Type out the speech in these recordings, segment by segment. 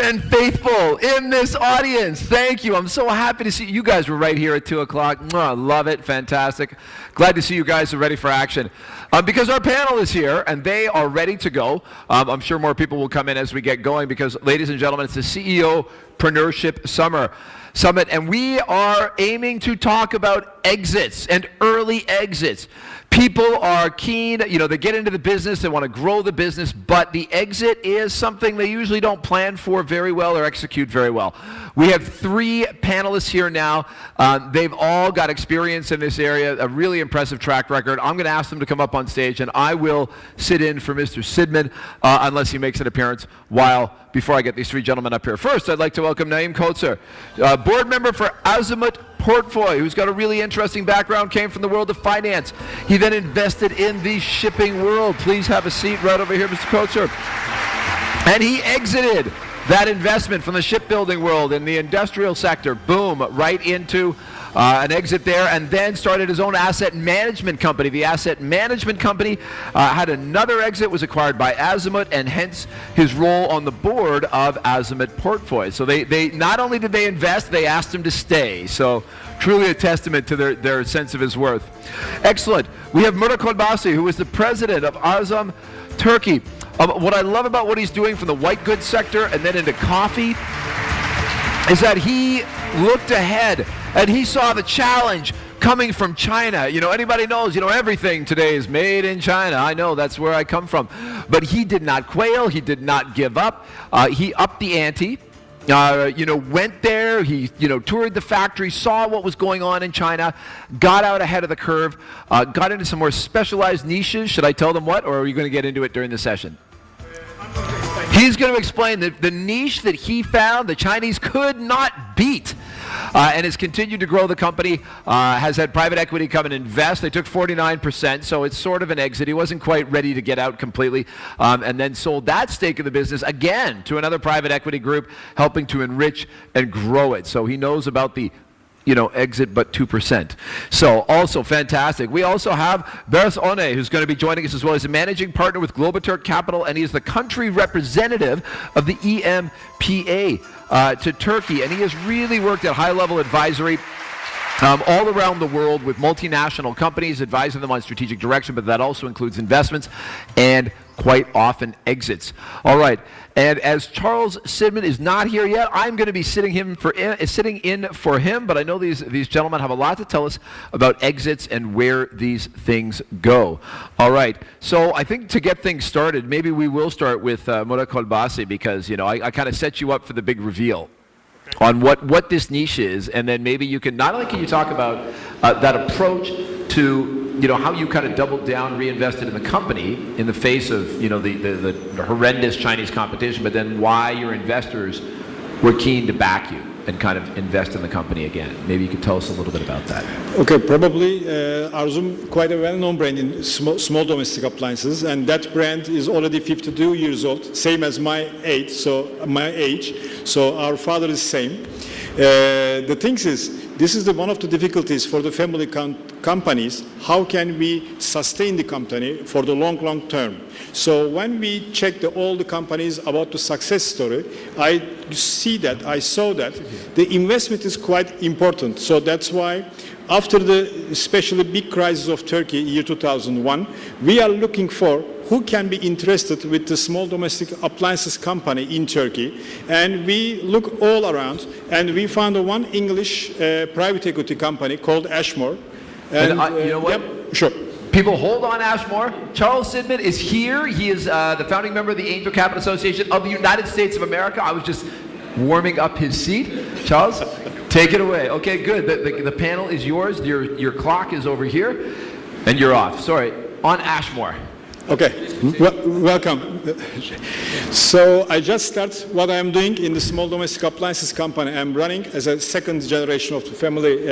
and faithful in this audience. Thank you. I'm so happy to see you guys were right here at 2 o'clock. Love it. Fantastic. Glad to see you guys are ready for action. Because our panel is here and they are ready to go. I'm sure more people will come in as we get going because, ladies and gentlemen, it's the CEO-preneurship Summit, and we are aiming to talk about exits and early exits. People are keen, they get into the business, they want to grow the business, but the exit is something they usually don't plan for very well or execute very well. We have 3 panelists here now. They've all got experience in this area, a really impressive track record. I'm going to ask them to come up on stage, and I will sit in for Mr. Sidman unless he makes an appearance before I get these 3 gentlemen up here. First, I'd like to welcome Naeem Kotsar, board member for Azimut Portfolio, who's got a really interesting background, came from the world of finance. He then invested in the shipping world. Please have a seat right over here, Mr. Kotsar. And he exited that investment from the shipbuilding world in the industrial sector, boom, right into an exit there, and then started his own asset management company. The asset management company had another exit, was acquired by Azimut, and hence his role on the board of Azimut Portfolio. So they not only did they invest, they asked him to stay. So truly a testament to their sense of his worth. Excellent. We have Murat Kolbasi, who is the president of Azam Turkey. What I love about what he's doing from the white goods sector and then into coffee is that he looked ahead and he saw the challenge coming from China. Anybody knows, everything today is made in China. I know, that's where I come from. But he did not quail, he did not give up. He upped the ante. Went there, he, toured the factory, saw what was going on in China, got out ahead of the curve, got into some more specialized niches. Should I tell them what, or are you going to get into it during the session? He's going to explain the niche that he found the Chinese could not beat. And has continued to grow the company, has had private equity come and invest. They took 49%, so it's sort of an exit. He wasn't quite ready to get out completely, and then sold that stake of the business again to another private equity group, helping to enrich and grow it. So he knows about the exit but 2%. So also fantastic. We also have Beres One, who's going to be joining us as well. He's a managing partner with Globaturk Capital, and he's the country representative of the EMPA to Turkey. And he has really worked at high-level advisory all around the world with multinational companies, advising them on strategic direction, but that also includes investments and quite often exits. All right, and as Charles Sidman is not here yet, I'm going to be sitting in for him, but I know these gentlemen have a lot to tell us about exits and where these things go. All right, so I think to get things started, maybe we will start with Murat Kolbasi, because I kind of set you up for the big reveal on what this niche is, and then maybe you can, not only can you talk about that approach to how you kind of doubled down, reinvested in the company in the face of the horrendous Chinese competition, but then why your investors were keen to back you and kind of invest in the company again. Maybe you could tell us a little bit about that. Okay, probably Arzum, quite a well-known brand in small domestic appliances, and that brand is already 52 years old, same as my age. So our father is same. The thing is, this is one of the difficulties for the family companies. How can we sustain the company for the long term? So when we check all the companies about the success story, I saw that the investment is quite important. So that's why after the especially big crisis of Turkey, year 2001, we are looking for who can be interested with the small domestic appliances company in Turkey. And we look all around, and we found one English private equity company called Ashmore. And you know what? Yep, sure. People, hold on, Ashmore. Charles Sidman is here. He is the founding member of the Angel Capital Association of the United States of America. I was just warming up his seat. Charles, take it away. Okay, good. The panel is yours. Your clock is over here, and you're off. Sorry. On Ashmore. Okay, welcome. So I just start what I'm doing in the small domestic appliances company. I'm running as a second generation of the family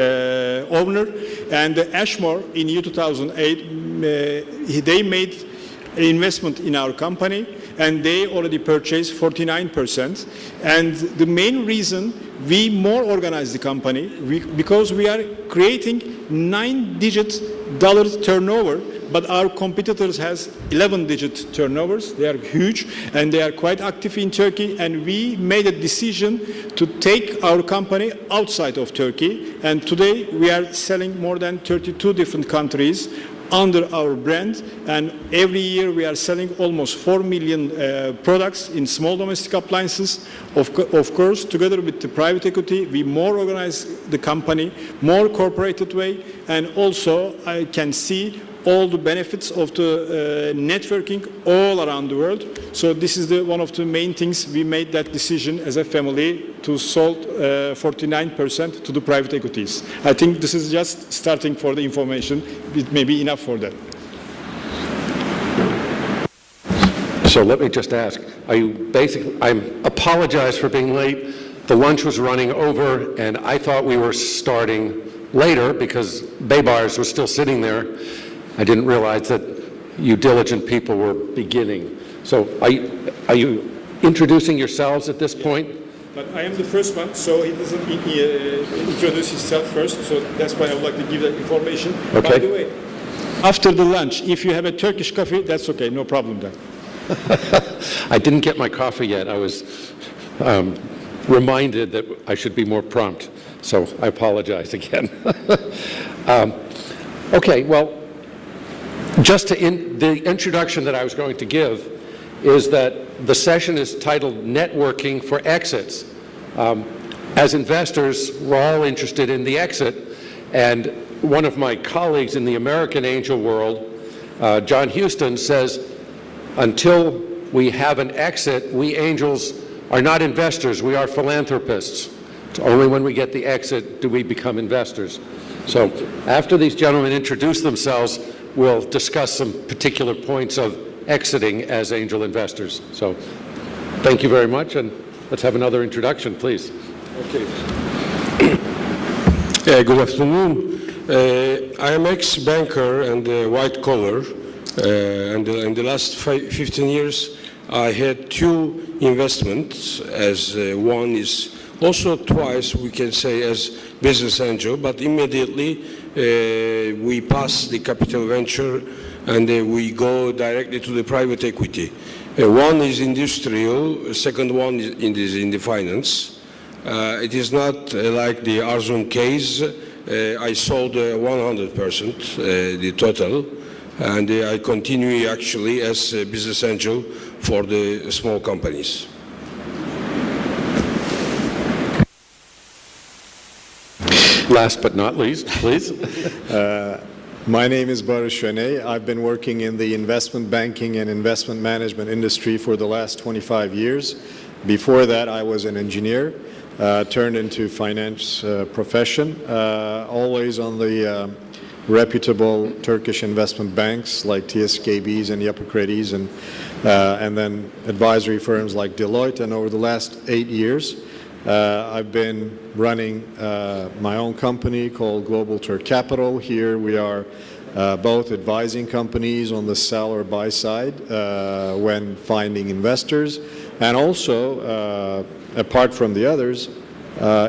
owner. And Ashmore in year 2008, they made an investment in our company, and they already purchased 49%. And the main reason we more organize the company, because we are creating $9-digit turnover but our competitors has 11-digit turnovers. They are huge, and they are quite active in Turkey, and we made a decision to take our company outside of Turkey, and today we are selling more than 32 different countries under our brand, and every year we are selling almost 4 million products in small domestic appliances. Of course, together with the private equity, we more organize the company, more corporated way, and also I can see all the benefits of the networking all around the world. So this is one of the main things we made that decision as a family to sold 49% to the private equities. I think this is just starting for the information. It may be enough for that. So let me just ask, are you basically, I apologize for being late. The lunch was running over, and I thought we were starting later because Baybars was still sitting there. I didn't realize that you diligent people were beginning. So are you introducing yourselves at this point? But I am the first one, so he doesn't introduce himself first, so that's why I would like to give that information. Okay. By the way, after the lunch, if you have a Turkish coffee, that's okay, no problem then. I didn't get my coffee yet. I was reminded that I should be more prompt, so I apologize again. Okay, well, just the introduction that I was going to give is that the session is titled Networking for Exits. As investors, we're all interested in the exit, and one of my colleagues in the American angel world, John Houston, says, until we have an exit, we angels are not investors, we are philanthropists. It's only when we get the exit do we become investors. So after these gentlemen introduce themselves, we'll discuss some particular points of exiting as angel investors. So thank you very much, and let's have another introduction, please. Okay. Good afternoon. I am ex-banker and white collar, and in the last 15 years I had two investments, as one is also twice, we can say, as business angel, but immediately we pass the capital venture and we go directly to the private equity. One is industrial, second one is in the finance. It is not like the Arzum case. I sold 100% the total, and I continue actually as a business angel for the small companies. Last but not least, please. My name is Barış Öney. I've been working in the investment banking and investment management industry for the last 25 years. Before that, I was an engineer, turned into finance profession, always on the reputable Turkish investment banks like TSKBs and Yapı Kredi's, and then advisory firms like Deloitte. And over the last 8 years, I've been running my own company called Global Turk Capital. Here we are both advising companies on the sell or buy side when finding investors, and also, apart from the others,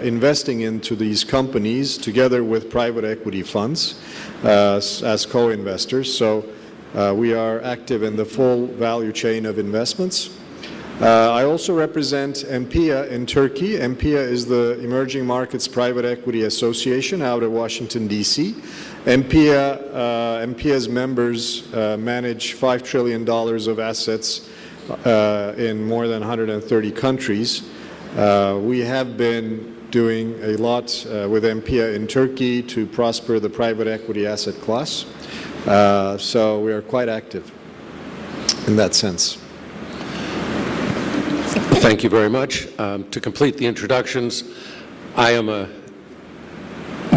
investing into these companies together with private equity funds as co-investors. So we are active in the full value chain of investments. I also represent MPIA in Turkey. MPIA is the Emerging Markets Private Equity Association out of Washington, D.C. MPIA's members manage $5 trillion of assets in more than 130 countries. We have been doing a lot with MPIA in Turkey to prosper the private equity asset class. So we are quite active in that sense. Thank you very much. To complete the introductions, I am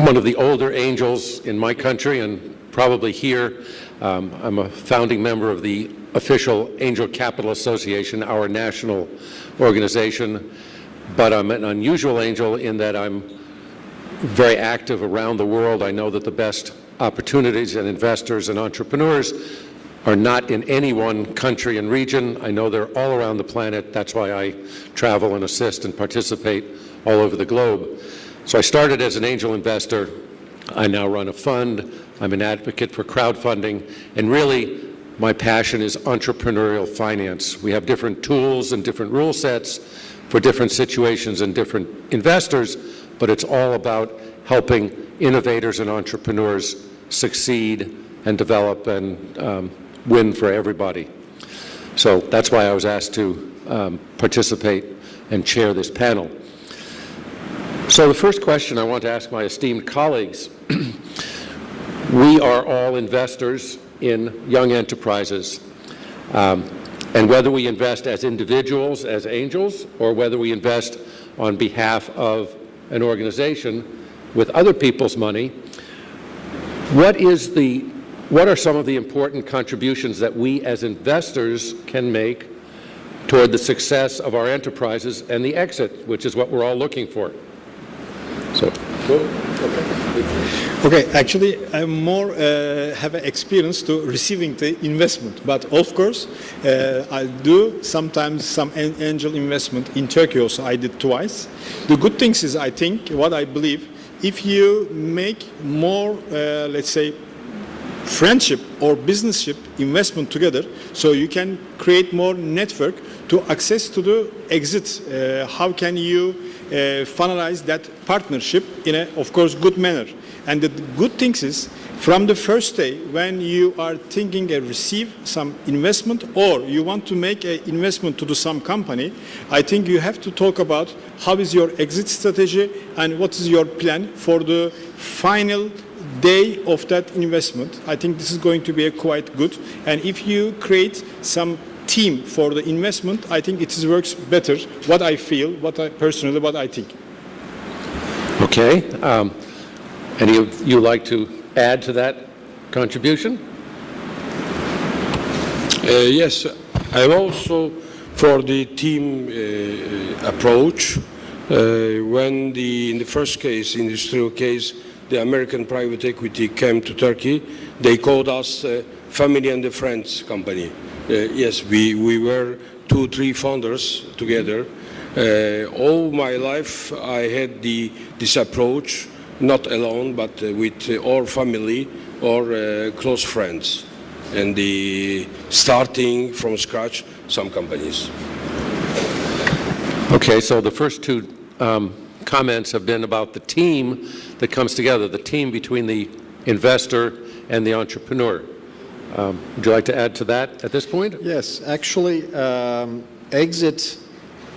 one of the older angels in my country and probably here. I'm a founding member of the official Angel Capital Association, our national organization, but I'm an unusual angel in that I'm very active around the world. I know that the best opportunities and investors and entrepreneurs are not in any one country and region. I know they're all around the planet. That's why I travel and assist and participate all over the globe. So I started as an angel investor I now run a fund. I'm an advocate for crowdfunding. And really, my passion is entrepreneurial finance. We have different tools and different rule sets for different situations and different investors, but it's all about helping innovators and entrepreneurs succeed and develop and win for everybody. So that's why I was asked to participate and chair this panel. So the first question I want to ask my esteemed colleagues, we are all investors in young enterprises. And whether we invest as individuals, as angels, or whether we invest on behalf of an organization with other people's money, what are some of the important contributions that we as investors can make toward the success of our enterprises and the exit, which is what we're all looking for? So, Okay, actually, I'm more have an experience to receiving the investment, but of course, I do sometimes some angel investment in Turkey. Also, I did twice. The good things is, I think, what I believe, if you make more, let's say, friendship or businessship investment together, so you can create more network to access to the exit. How can you finalize that partnership in a, of course, good manner? And the good things is, from the first day when you are thinking to receive some investment or you want to make an investment to do some company, I think you have to talk about how is your exit strategy and what is your plan for the final day of that investment. I think this is going to be quite good. And if you create some team for the investment, I think it works better. What I feel, what I think. okay. Any of you like to add to that contribution? Yes, I'm also for the team approach. When in the first case, industrial case, the American private equity came to Turkey, they called us family and the friends company. Yes, we were 2-3 founders together. All my life I had this approach, not alone, but with our family or close friends, and starting from scratch some companies. Okay, so the first two comments have been about the team that comes together, the team between the investor and the entrepreneur. Would you like to add to that at this point? Yes, actually,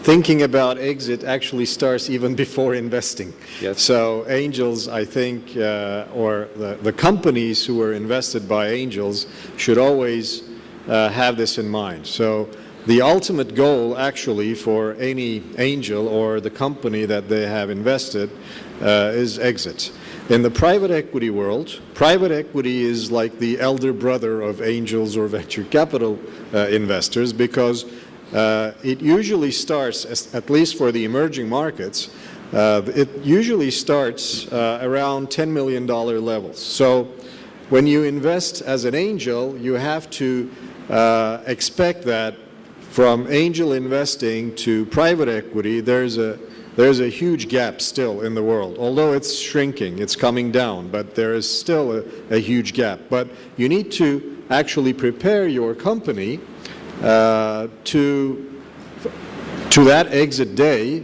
thinking about exit actually starts even before investing. Yes. So angels, I think, or the companies who are invested by angels should always have this in mind. So the ultimate goal actually for any angel or the company that they have invested is exit. In the private equity world, private equity is like the elder brother of angels or venture capital investors, because it usually starts, at least for the emerging markets, it usually starts around $10 million levels. So when you invest as an angel, you have to expect that from angel investing to private equity, there's a huge gap still in the world. Although it's shrinking, it's coming down, but there is still a huge gap. But you need to actually prepare your company to that exit day,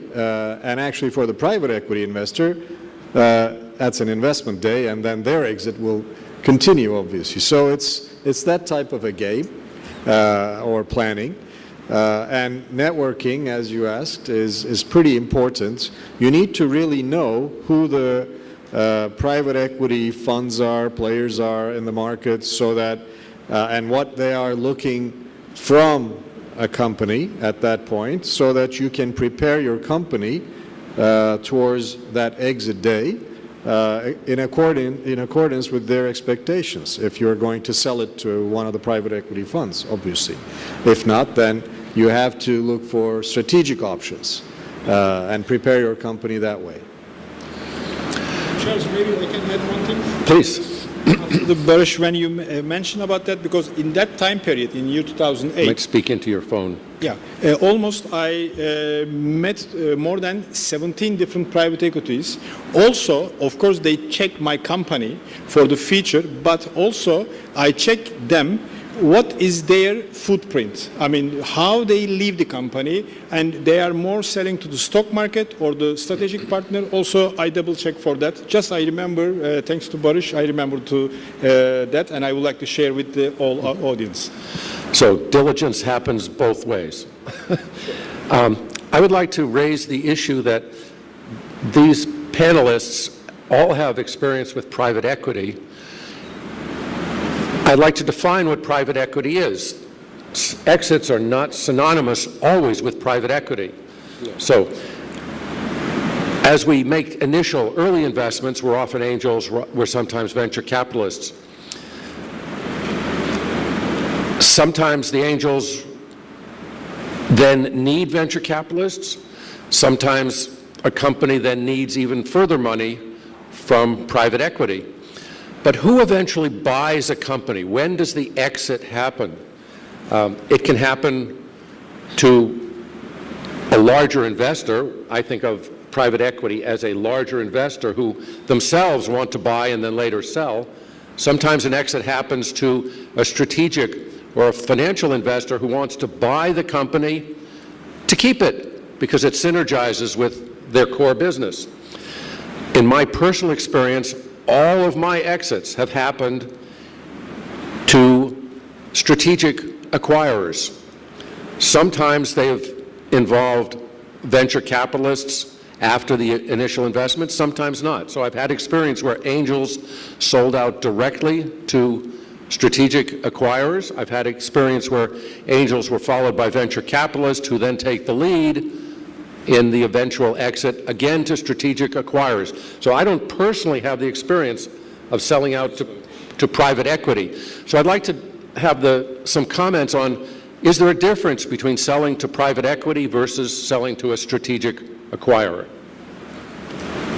and actually for the private equity investor, that's an investment day, and then their exit will continue, obviously. So it's that type of a game or planning. And networking, as you asked, is pretty important. You need to really know who the private equity funds are, players are in the market, so that and what they are looking from a company at that point, so that you can prepare your company towards that exit day in accordance with their expectations, if you're going to sell it to one of the private equity funds, obviously. If not, then you have to look for strategic options and prepare your company that way. Charles, maybe I can add one thing. Please. Barış, when you mentioned about that, because in that time period, in year 2008, Might speak into your phone. yeah, almost I met more than 17 different private equities. Also, of course, they check my company for the future, but also I check them what is their footprint. I mean, how they leave the company, and they are more selling to the stock market or the strategic partner. Also, I double check for that. Just I remember, thanks to Barış, I remember to that, and I would like to share with the all our audience. So diligence happens both ways. I would like to raise the issue that these panelists all have experience with private equity. I'd like to define what private equity is. Exits are not synonymous always with private equity. So as we make initial early investments, we're often angels, we're sometimes venture capitalists. Sometimes the angels then need venture capitalists. Sometimes a company then needs even further money from private equity. But who eventually buys a company? When does the exit happen? It can happen to a larger investor. I think of private equity as a larger investor who themselves want to buy and then later sell. Sometimes an exit happens to a strategic or a financial investor who wants to buy the company to keep it because it synergizes with their core business. In my personal experience, all of my exits have happened to strategic acquirers. Sometimes they have involved venture capitalists after the initial investment, sometimes not. So I've had experience where angels sold out directly to strategic acquirers. I've had experience where angels were followed by venture capitalists who then take the lead in the eventual exit, again to strategic acquirers. So I don't personally have the experience of selling out to private equity. So I'd like to have some comments on, is there a difference between selling to private equity versus selling to a strategic acquirer?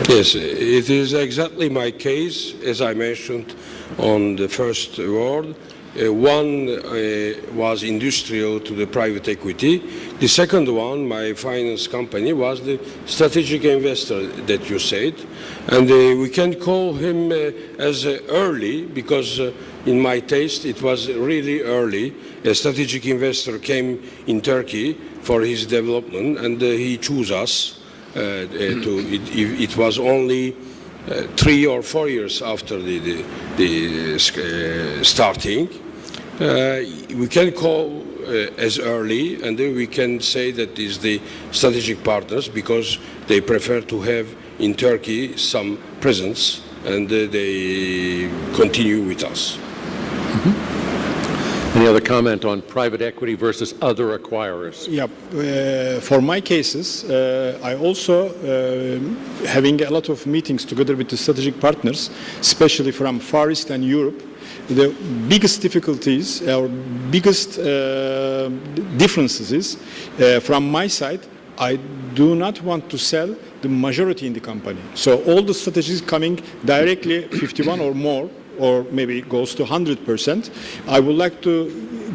Yes, it is exactly my case, as I mentioned on the first word. One was industrial to the private equity. The second one, my finance company, was the strategic investor that you said. And we can call him as early because in my taste it was really early. A strategic investor came in Turkey for his development and he chose us. It was only 3 or 4 years after the starting. We can call as early, and then we can say that is the strategic partners because they prefer to have in Turkey some presence, and they continue with us. Any other comment on private equity versus other acquirers? Yeah, for my cases, I also having a lot of meetings together with the strategic partners, especially from Far East and Europe. The biggest difficulties or biggest differences is from my side, I do not want to sell the majority in the company. So all the strategies coming directly 51 or more, or maybe it goes to 100%. I would like to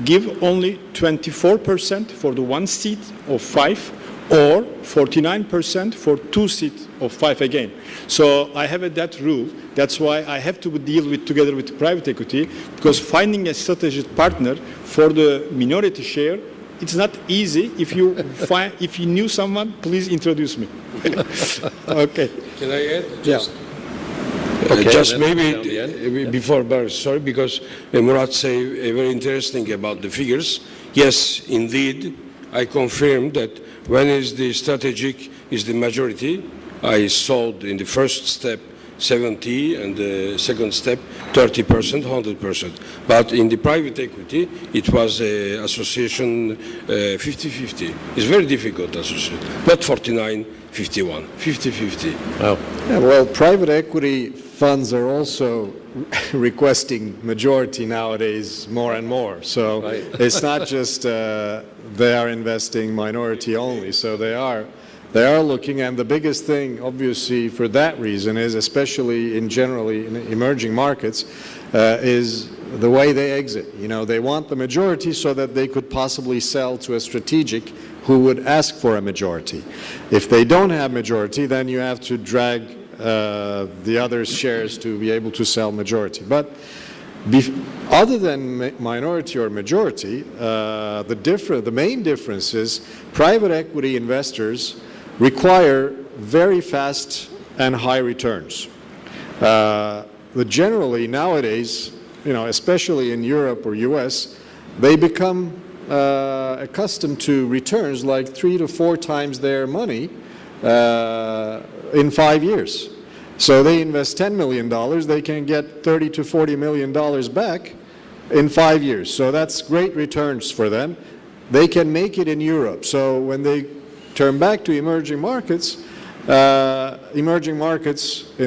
give only 24% for the 1 seat of 5 or 49% for 2 seats of 5 again. So I have that rule. That's why I have to deal together with private equity, because finding a strategic partner for the minority share, it's not easy. If you knew someone, please introduce me. Okay. Can I add? Just Okay, just then maybe before Barış, sorry, because Murat say very interesting about the figures. Yes, indeed, I confirm that when is the strategic is the majority, I sold in the first step 70 and the second step 30%, 100%. But in the private equity, it was a association 50-50. It's very difficult association, not 49-51, 50-50. Wow. Yeah, well, private equity funds are also requesting majority nowadays more and more. So Right. it's not just they are investing minority only. So they are looking, and the biggest thing, obviously, for that reason is, especially in generally in emerging markets, is the way they exit. You know, they want the majority so that they could possibly sell to a strategic who would ask for a majority. If they don't have majority, then you have to drag the other shares to be able to sell majority. But other than minority or majority, the main difference is private equity investors require very fast and high returns. Generally nowadays, you know, especially in Europe or US, they become accustomed to returns like 3 to 4 times their money in 5 years. So they invest $10 million, they can get $30 to $40 million back in 5 years. So that's great returns for them. They can make it in Europe. So when they turn back to emerging markets in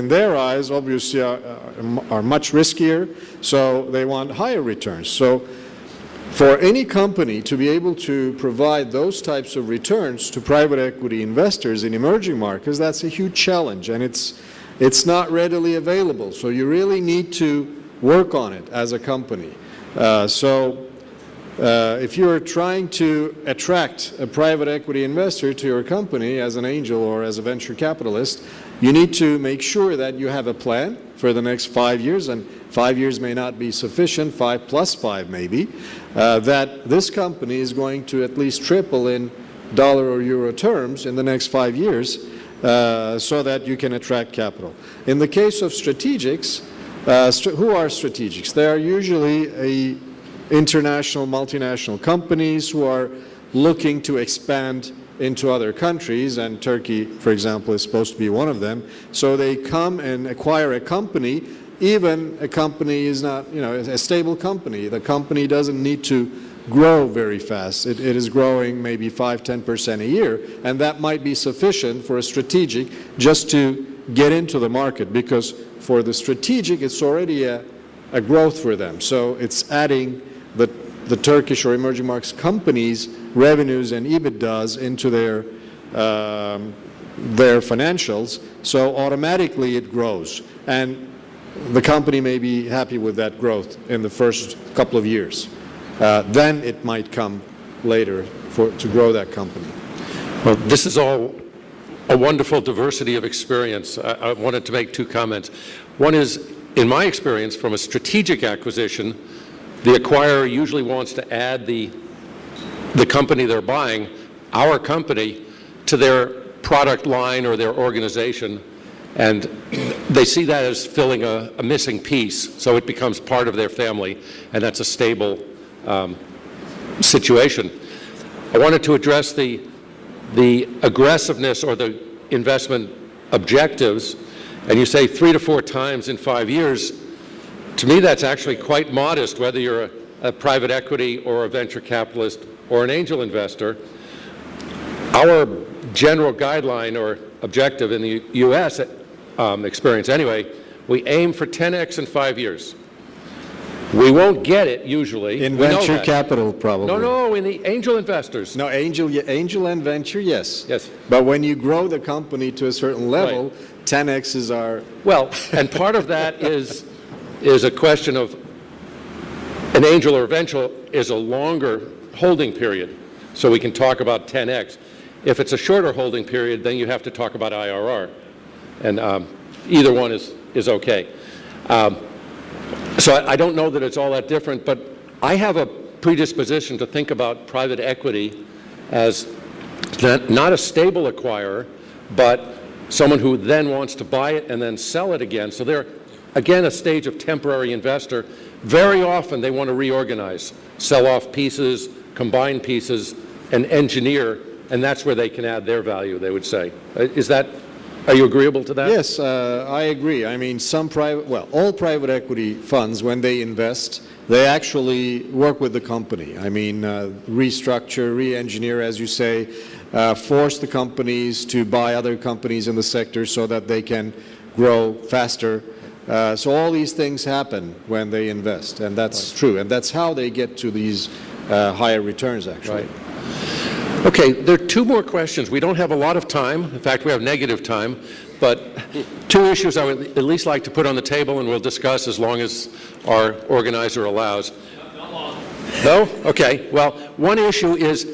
their eyes obviously are much riskier, so they want higher returns. So for any company to be able to provide those types of returns to private equity investors in emerging markets, that's a huge challenge, and it's not readily available. So you really need to work on it as a company. If you're trying to attract a private equity investor to your company as an angel or as a venture capitalist, you need to make sure that you have a plan for the next 5 years, and 5 years may not be sufficient, 5 plus 5 maybe, that this company is going to at least triple in dollar or euro terms in the next 5 years, so that you can attract capital. In the case of strategics, who are strategics? They are usually international, multinational companies who are looking to expand into other countries, and Turkey, for example, is supposed to be one of them. So they come and acquire a company, even a company is not, you know, a stable company. The company doesn't need to grow very fast. It is growing maybe 5–10% a year, and that might be sufficient for a strategic just to get into the market, because for the strategic, it's already a growth for them. So it's adding the Turkish or emerging markets companies' revenues and EBITDAs into their financials, so automatically it grows. And the company may be happy with that growth in the first couple of years. Then it might come later to grow that company. Well, this is all a wonderful diversity of experience. I wanted to make 2 comments. One is, in my experience, from a strategic acquisition, the acquirer usually wants to add the company they're buying, our company, to their product line or their organization, and they see that as filling a missing piece, so it becomes part of their family, and that's a stable situation. I wanted to address the aggressiveness or the investment objectives, and you say 3 to 4 times in 5 years. To me, that's actually quite modest, whether you're a private equity or a venture capitalist or an angel investor. Our general guideline or objective in the U.S. Experience anyway, we aim for 10x in 5 years. We won't get it usually. In venture capital, probably. No, in the angel investors. No, angel and venture, yes. Yes. But when you grow the company to a certain level, right, 10x's are... Well, and part of that is a question of an angel or venture is a longer holding period, so we can talk about 10x. If it's a shorter holding period, then you have to talk about IRR, and either one is okay. So I don't know that it's all that different, but I have a predisposition to think about private equity as not a stable acquirer, but someone who then wants to buy it and then sell it again. So they're, again, a stage of temporary investor. Very often they want to reorganize, sell off pieces, combine pieces, and engineer, and that's where they can add their value, they would say. Are you agreeable to that? Yes, I agree. I mean, all private equity funds, when they invest, they actually work with the company. I mean, restructure, re-engineer, as you say, force the companies to buy other companies in the sector so that they can grow faster. So all these things happen when they invest, and that's true. And that's how they get to these higher returns, actually. Right. Okay, there are two more questions. We don't have a lot of time. In fact, we have negative time. But two issues I would at least like to put on the table and we'll discuss as long as our organizer allows. Not long. No? Okay. Well, one issue is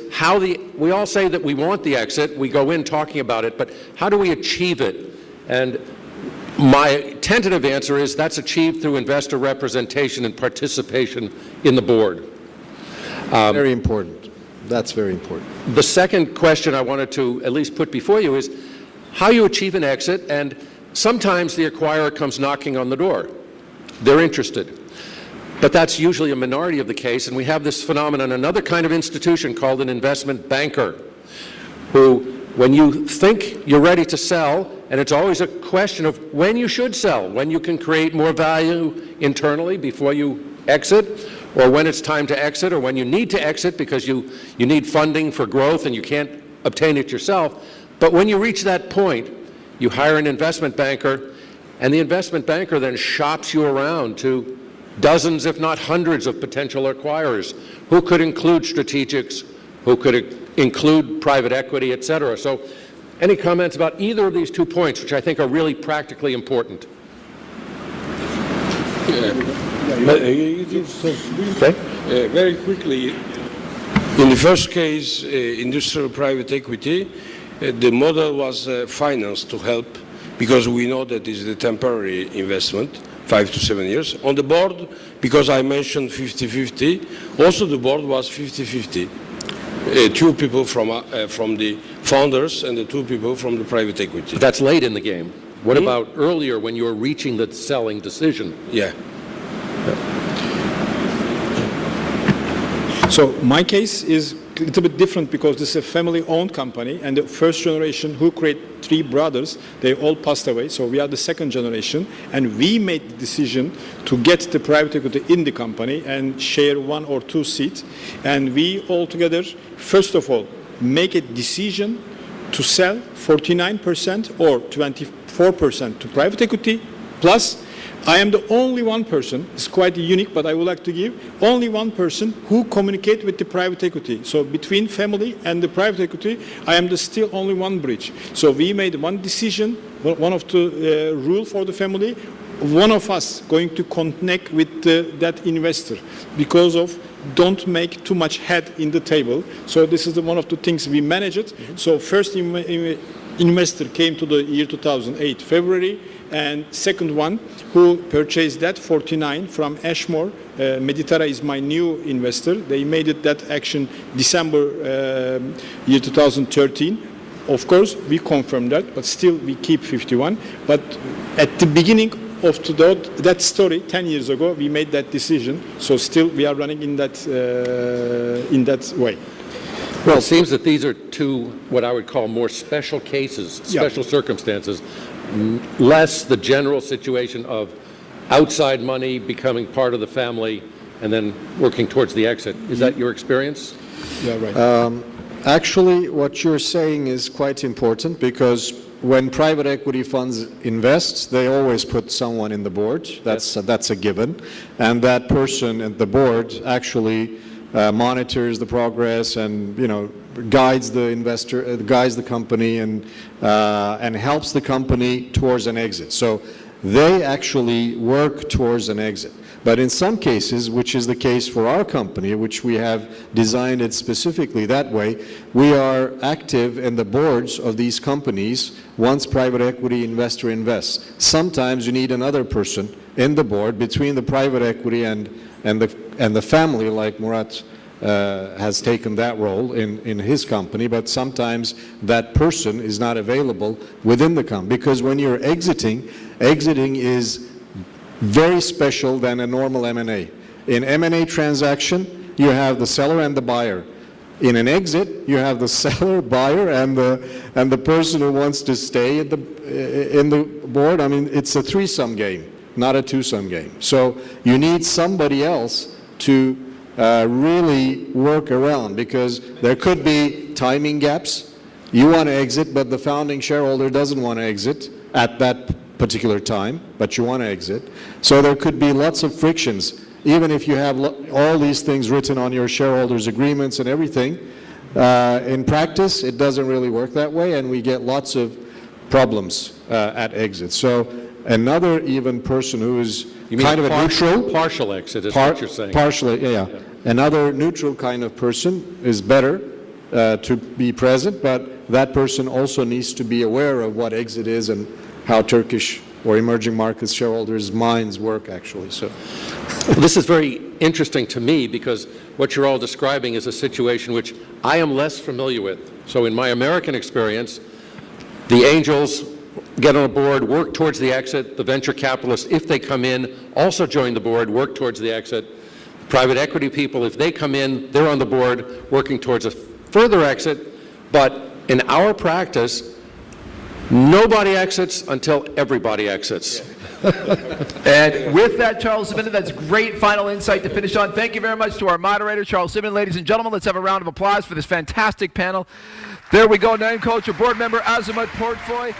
we all say that we want the exit. We go in talking about it, but how do we achieve it? And my tentative answer is that's achieved through investor representation and participation in the board. Very important. That's very important. The second question I wanted to at least put before you is how you achieve an exit, and sometimes the acquirer comes knocking on the door. They're interested. But that's usually a minority of the case, and we have this phenomenon, another kind of institution called an investment banker, who, when you think you're ready to sell, and it's always a question of when you should sell, when you can create more value internally before you exit, or when it's time to exit, or when you need to exit because you need funding for growth and you can't obtain it yourself. But when you reach that point, you hire an investment banker, and the investment banker then shops you around to dozens, if not hundreds, of potential acquirers, who could include strategics, who could include private equity, et cetera. So any comments about either of these 2 points, which I think are really practically important? Very quickly, in the first case, industrial private equity, the model was financed to help, because we know that it's a temporary investment, 5 to 7 years. On the board, because I mentioned 50-50, also the board was 50-50. 2 people from the founders and the 2 people from the private equity. But that's late in the game. What about earlier when you were reaching the selling decision? Yeah. So my case is a little bit different because this is a family-owned company, and the first generation who create 3 brothers, they all passed away. So we are the second generation, and we made the decision to get the private equity in the company and share 1 or 2 seats. And we all together, first of all, make a decision to sell 49% or 24% to private equity, plus I am the only one person, it's quite unique, but I would like to give, only one person who communicate with the private equity. So between family and the private equity, I am the still only one bridge. So we made one decision, one of the rule for the family, one of us going to connect with that investor because of don't make too much head in the table. So this is one of the things we manage it. So first investor came to the year 2008, February, and second one who purchased that 49 from Ashmore. Mediterra is my new investor. They made it that action December year 2013. Of course, we confirmed that, but still we keep 51. But at the beginning of that story, 10 years ago, we made that decision. So still we are running in that way. Well, it seems that these are 2 what I would call more special cases, special circumstances, less the general situation of outside money becoming part of the family and then working towards the exit. Is that your experience? Yeah, right. Actually, what you're saying is quite important because when private equity funds invest, they always put someone in the board. That's a given. And that person at the board actually monitors the progress and, guides the investor, guides the company and helps the company towards an exit. So they actually work towards an exit. But in some cases, which is the case for our company, which we have designed it specifically that way, we are active in the boards of these companies once private equity investor invests. Sometimes you need another person in the board between the private equity and the family, like Murat has taken that role in his company, but sometimes that person is not available within the company. Because when you're exiting is very special than a normal M&A. In M&A transaction, you have the seller and the buyer. In an exit, you have the seller, buyer, and the person who wants to stay in the board. I mean, it's a threesome game, not a twosome game. So you need somebody else to really work around, because there could be timing gaps. You want to exit, but the founding shareholder doesn't want to exit at that particular time, but you want to exit. So there could be lots of frictions. Even if you have all these things written on your shareholders' agreements and everything, In practice, it doesn't really work that way, and we get lots of problems at exit. So another even person who is kind of a neutral... Partial exit is what you're saying. Partially, yeah. Another neutral kind of person is better to be present, but that person also needs to be aware of what exit is and how Turkish or emerging markets shareholders' minds work, actually. So, this is very interesting to me because what you're all describing is a situation which I am less familiar with. So in my American experience, the angels get on a board, work towards the exit. The venture capitalists, if they come in, also join the board, work towards the exit. Private equity people, if they come in, they're on the board working towards a further exit. But in our practice, nobody exits until everybody exits. And with that, Charles Simmons, that's great final insight to finish on. Thank you very much to our moderator, Charles Simmons. Ladies and gentlemen, let's have a round of applause for this fantastic panel. There we go, name coach, board member Azamat Portfoy.